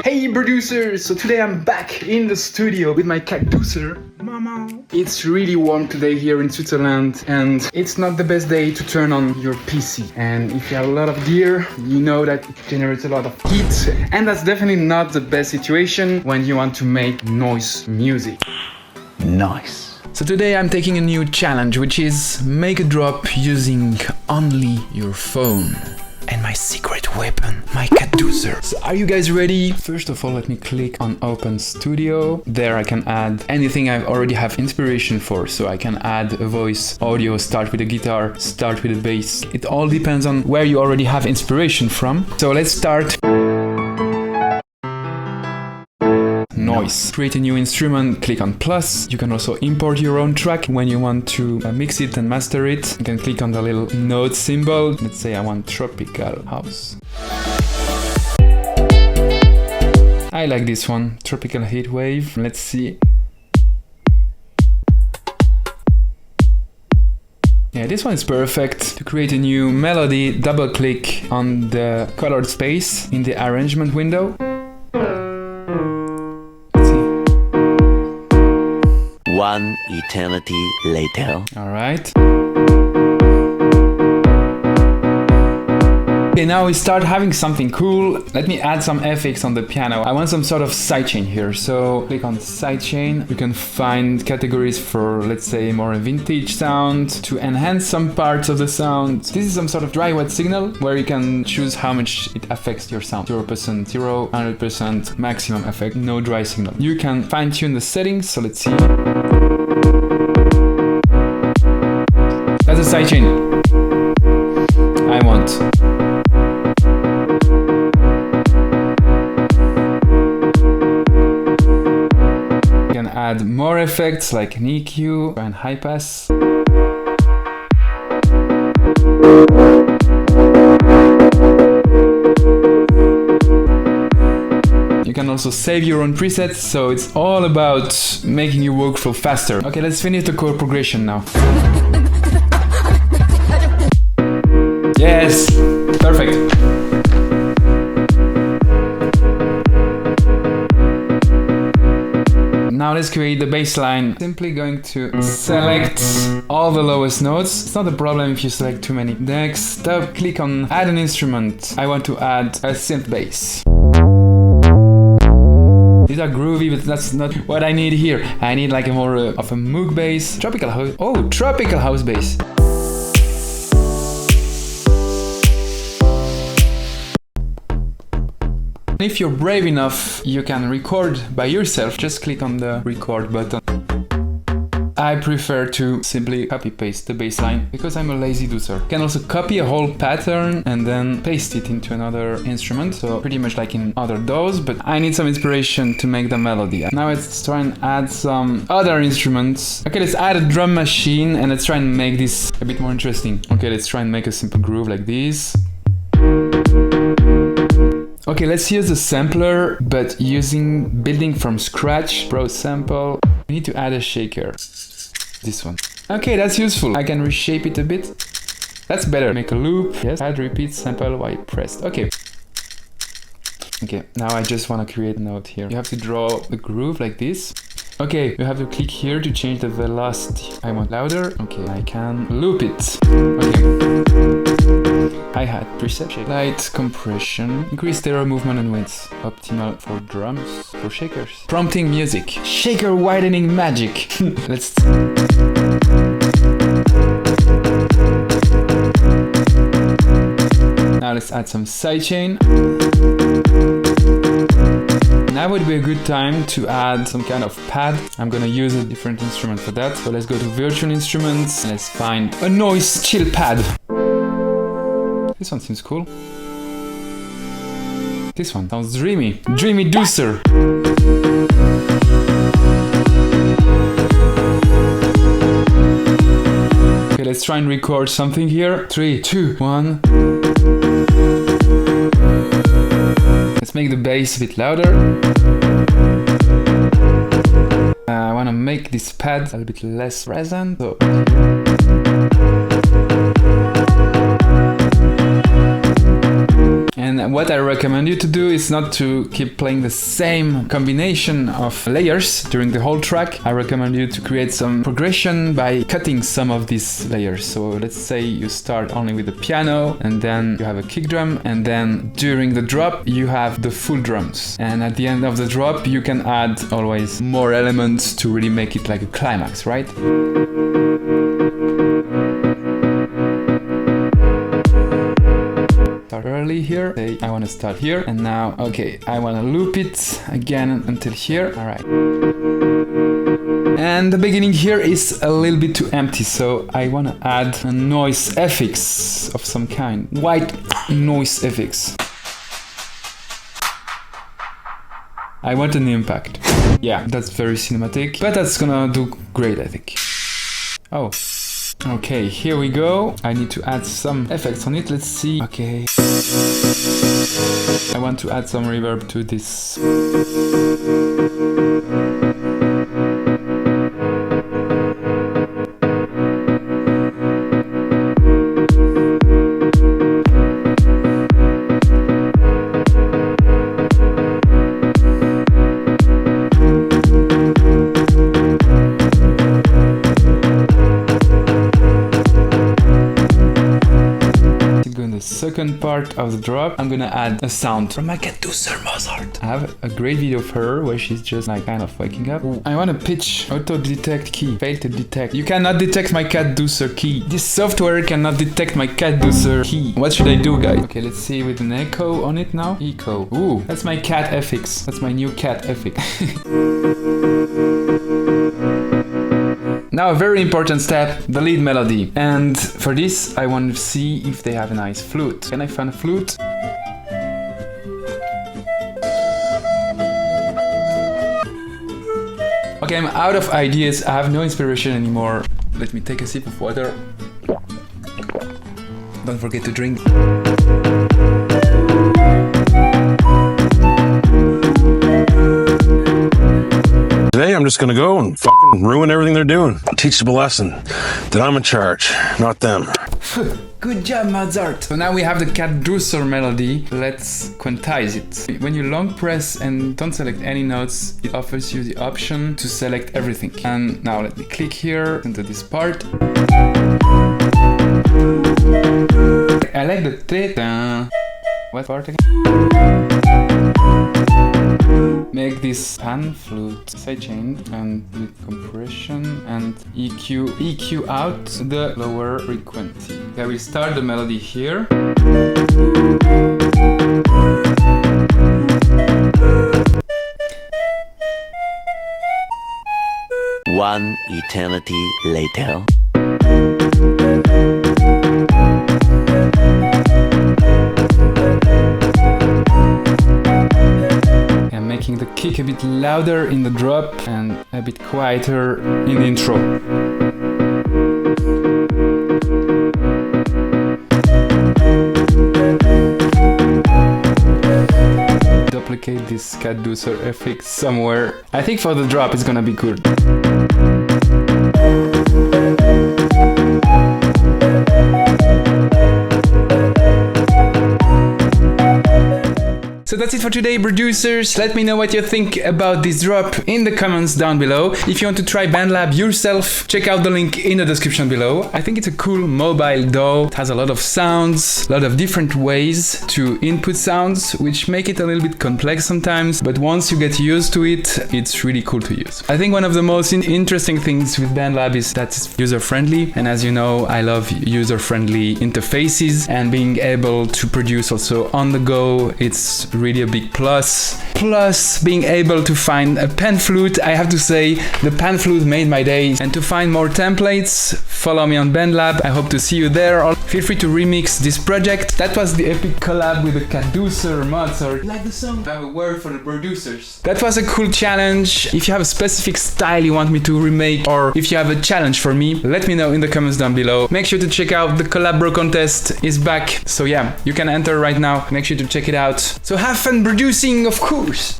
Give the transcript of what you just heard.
Hey producers! So today I'm back in the studio with my Catducer, Momo. It's really warm today here in Switzerland and it's not the best day to turn on your PC. And if you have a lot of gear, you know that it generates a lot of heat. And that's definitely not the best situation when you want to make noise music. Nice. So today I'm taking a new challenge, which is make a drop using only your phone. And my secret weapon, my Catducer. So are you guys ready? First of all, let me click on Open Studio. There I can add anything I already have inspiration for. So I can add a voice, audio, start with a guitar, start with a bass. It all depends on where you already have inspiration from. So let's start. Noise. Create a new instrument, click on plus. You can also import your own track when you want to mix it and master it. You can click on the little note symbol. Let's say I want tropical house. I like this one, tropical heat wave. Let's see. Yeah, this one is perfect. To create a new melody, double click on the colored space in the arrangement window. One eternity later. All right. Okay, now we start having something cool. Let me add some effects on the piano. I want some sort of sidechain here. So click on sidechain. You can find categories for, let's say, more vintage sound to enhance some parts of the sound. This is some sort of dry wet signal where you can choose how much it affects your sound. 0%, 0, 100% maximum effect, no dry signal. You can fine tune the settings. So let's see. That's a sidechain I want. You can add more effects like an EQ and high pass. You can also save your own presets, so it's all about making your workflow faster. Okay, let's finish the chord progression now. Yes, perfect. Now let's create the bass line. Simply going to select all the lowest notes. It's not a problem if you select too many. Next up, click on add an instrument. I want to add a synth bass. These are groovy, but that's not what I need here. I need like a more of a Moog bass. Tropical house. Oh, tropical house bass. If you're brave enough, you can record by yourself. Just click on the record button. I prefer to simply copy-paste the bass line because I'm a lazy doer. You can also copy a whole pattern and then paste it into another instrument. So pretty much like in other DAWs, but I need some inspiration to make the melody. Now let's try and add some other instruments. Okay, let's add a drum machine and let's try and make this a bit more interesting. Okay, let's try and make a simple groove like this. Okay, let's use the sampler, but building from scratch. Pro sample. We need to add a shaker. This one. Okay, that's useful. I can reshape it a bit. That's better. Make a loop. Yes. Add repeat sample while pressed. Okay. Okay, now I just want to create a note here. You have to draw the groove like this. Okay, you have to click here to change the velocity. I want louder. Okay, I can loop it. Okay. Hi-hat, preset, shake, light, compression, increase stereo movement and width, optimal for drums, for shakers. Prompting music, shaker widening magic. Let's... Now let's add some sidechain. Now would be a good time to add some kind of pad. I'm gonna use a different instrument for that. So let's go to virtual instruments. Let's find a noise chill pad. This one seems cool. This one sounds dreamy. Dreamy Docer. Okay, let's try and record something here. 3, 2, 1. Let's make the bass a bit louder. I want to make this pad a little bit less present. So. what I recommend you to do is not to keep playing the same combination of layers during the whole track. I recommend you to create some progression by cutting some of these layers. So let's say you start only with the piano, and then you have a kick drum, and then during the drop you have the full drums. And at the end of the drop you can add always more elements to really make it like a climax, right? Start early here. Say I want to start here, and now okay, I want to loop it again until here. All right. And the beginning here is a little bit too empty, so I want to add a noise FX of some kind. White noise FX. I want an impact. Yeah, that's very cinematic, but that's gonna do great, I think. Oh. Okay, here we go. I need to add some effects on it. Let's see. Okay. I want to add some reverb to this. Second part of the drop, I'm gonna add a sound from my Catducer Mozart. I have a great video of her where she's just like kind of waking up. Ooh. I want to pitch auto detect key. Fail to detect. You cannot detect my Catducer key. This software cannot detect my Catducer key. What should I do, guys? Okay, let's see with an echo on it now. Echo. Ooh, that's my cat FX. That's my new cat FX. Now a very important step, the lead melody. And for this, I want to see if they have a nice flute. Can I find a flute? Okay, I'm out of ideas. I have no inspiration anymore. Let me take a sip of water. Don't forget to drink. Today I'm just gonna go and fucking ruin everything they're doing. Teach them a lesson that I'm in charge, not them. Good job, Mozart! So now we have the Catducer melody. Let's quantize it. When you long press and don't select any notes, it offers you the option to select everything. And now let me click here into this part. I like the theta. What part again? Make this pan flute sidechain and with compression and EQ out the lower frequency. Okay, we start the melody here. One eternity later. Making the kick a bit louder in the drop and a bit quieter in the intro. Duplicate this Catducer FX somewhere. I think for the drop it's gonna be good. So that's it for today, Broducers. Let me know what you think about this drop in the comments down below. If you want to try BandLab yourself, check out the link in the description below. I think it's a cool mobile DAW. It has a lot of sounds, a lot of different ways to input sounds, which make it a little bit complex sometimes, but once you get used to it, it's really cool to use. I think one of the most interesting things with BandLab is that it's user-friendly, and as you know, I love user-friendly interfaces, and being able to produce also on the go, it's really a big plus. Plus, being able to find a pan flute, I have to say, the pan flute made my day. And to find more templates, follow me on BandLab. I hope to see you there. Or feel free to remix this project. That was the epic collab with the Catducer Mozart. Like the song? I have a word for the Broducers. That was a cool challenge. If you have a specific style you want me to remake, or if you have a challenge for me, let me know in the comments down below. Make sure to check out the Collab Bro contest is back. So yeah, you can enter right now. Make sure to check it out. So have fun producing, of course.